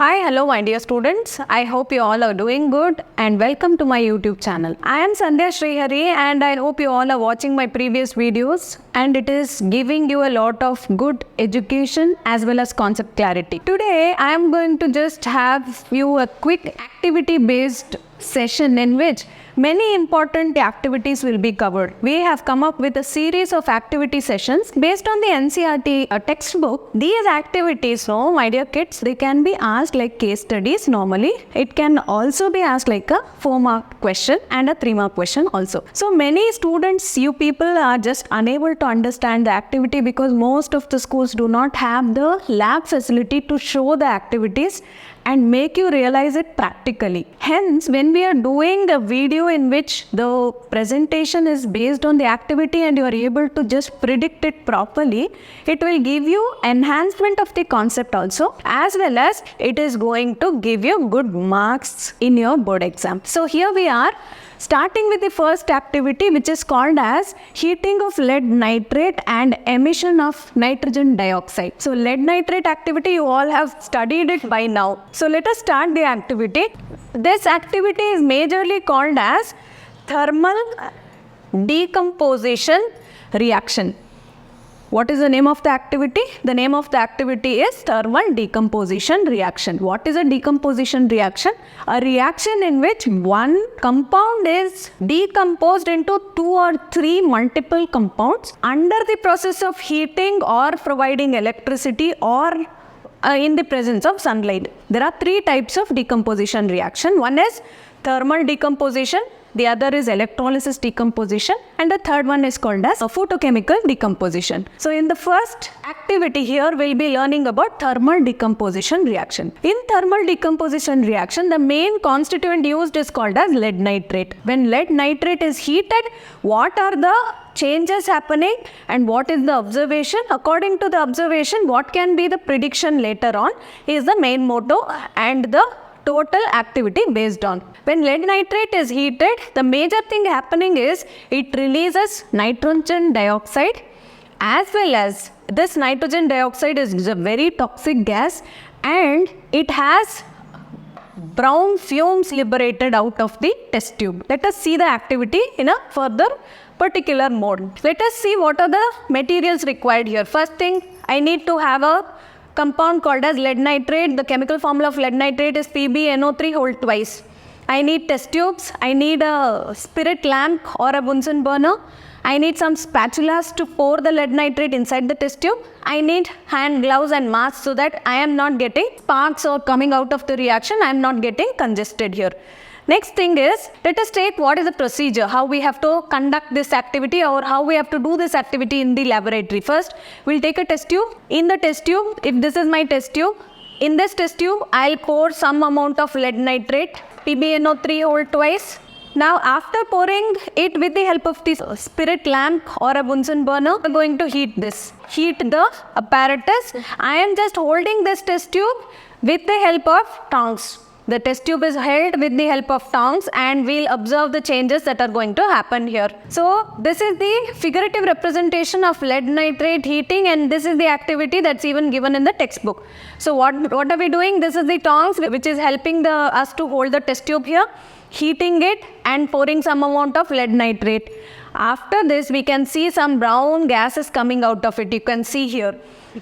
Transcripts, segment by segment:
Hi, hello my dear students. I hope you all are doing good and welcome to my YouTube channel. I am Sandhya Srihari and I hope you all are watching my previous videos and it is giving you a lot of good education as well as concept clarity. Today I am going to just have you a quick activity based session in which many important activities will be covered. We have come up with a series of activity sessions based on the NCERT textbook. These activities, my dear kids, they can be asked like case studies normally. It can also be asked like a 4-mark question and a 3-mark question also. So many students, you people are just unable to understand the activity because most of the schools do not have the lab facility to show the activities and make you realize it practically. Hence, when we are doing a video in which the presentation is based on the activity and you are able to just predict it properly, it will give you enhancement of the concept also, as well as it is going to give you good marks in your board exam. So here we are, starting with the first activity, which is called as heating of lead nitrate and emission of nitrogen dioxide. So lead nitrate activity, you all have studied it by now. So let us start the activity. This activity is majorly called as thermal decomposition reaction. What is the name of the activity? The name of the activity is thermal decomposition reaction. What is a decomposition reaction? A reaction in which one compound is decomposed into 2 or 3 multiple compounds under the process of heating or providing electricity or in the presence of sunlight. There are 3 types of decomposition reaction. One is thermal decomposition, the other is electrolysis decomposition, and the third one is called as a photochemical decomposition. So in the first activity here, we'll be learning about thermal decomposition reaction. In thermal decomposition reaction, the main constituent used is called as lead nitrate. When lead nitrate is heated, what are the changes happening and what is the observation? According to the observation, what can be the prediction later on is the main motto and the total activity based on. When lead nitrate is heated, the major thing happening is it releases nitrogen dioxide, as well as this nitrogen dioxide is a very toxic gas and it has brown fumes liberated out of the test tube. Let us see the activity in a further particular mode. Let us see what are the materials required here. First thing, I need to have a compound called as lead nitrate. The chemical formula of lead nitrate is PbNO3 whole twice. I need test tubes. I need a spirit lamp or a Bunsen burner. I need some spatulas to pour the lead nitrate inside the test tube. I need hand gloves and masks so that I am not getting sparks or coming out of the reaction. I am not getting congested here. Next thing is, let us take what is the procedure, how we have to conduct this activity or how we have to do this activity in the laboratory. First, we'll take a test tube. In the test tube, if this is my test tube, in this test tube, I'll pour some amount of lead nitrate, PbNO3 whole twice. Now, after pouring it with the help of this spirit lamp or a Bunsen burner, we're going to heat this. Heat the apparatus. I am just holding this test tube with the help of tongs. The test tube is held with the help of tongs and we'll observe the changes that are going to happen here. So this is the figurative representation of lead nitrate heating and this is the activity that's even given in the textbook. So what are we doing? This is the tongs which is helping us to hold the test tube here, heating it and pouring some amount of lead nitrate. After this, we can see some brown gases coming out of it. You can see here.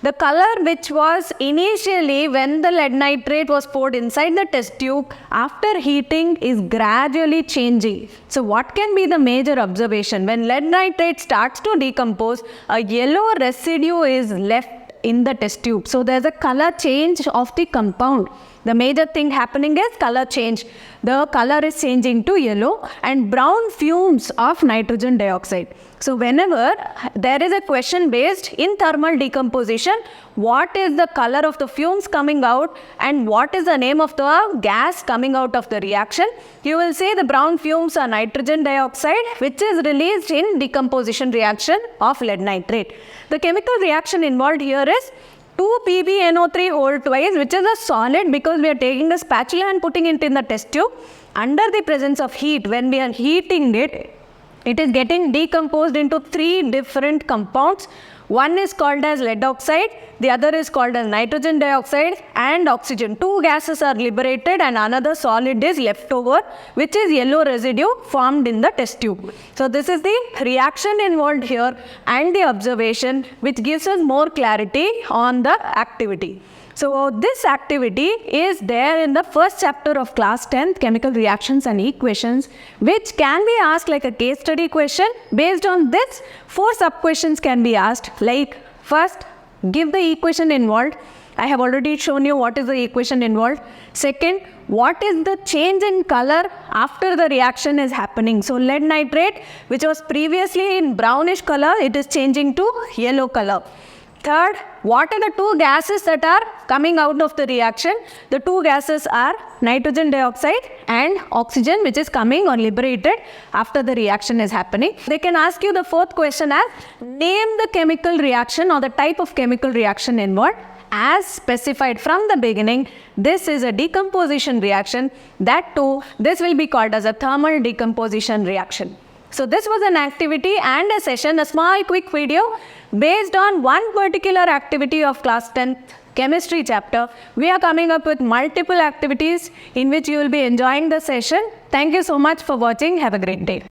The color which was initially when the lead nitrate was poured inside the test tube, after heating is gradually changing. So what can be the major observation? When lead nitrate starts to decompose, a yellow residue is left in the test tube. So there's a color change of the compound. The major thing happening is color change. The color is changing to yellow and brown fumes of nitrogen dioxide. So whenever there is a question based in thermal decomposition, what is the color of the fumes coming out and what is the name of the gas coming out of the reaction, you will say the brown fumes are nitrogen dioxide which is released in decomposition reaction of lead nitrate. The chemical reaction involved here is 2 PbNO3 whole twice, which is a solid because we are taking a spatula and putting it in the test tube. Under the presence of heat, when we are heating it, it is getting decomposed into 3 different compounds. One is called as lead oxide, the other is called as nitrogen dioxide and oxygen. Two gases are liberated and another solid is left over, which is yellow residue formed in the test tube. So this is the reaction involved here and the observation, which gives us more clarity on the activity. So this activity is there in the first chapter of class 10th, chemical reactions and equations, which can be asked like a case study question. Based on this, 4 sub-questions can be asked, like first, give the equation involved. I have already shown you what is the equation involved. Second, what is the change in color after the reaction is happening? So lead nitrate, which was previously in brownish color, it is changing to yellow color. Third, what are the 2 gases that are coming out of the reaction? The 2 gases are nitrogen dioxide and oxygen, which is coming or liberated after the reaction is happening. They can ask you the 4th question as, name the chemical reaction or the type of chemical reaction involved. As specified from the beginning, this is a decomposition reaction. That too, this will be called as a thermal decomposition reaction. So this was an activity and a session, a small quick video based on one particular activity of class 10th chemistry chapter. We are coming up with multiple activities in which you will be enjoying the session. Thank you so much for watching. Have a great day.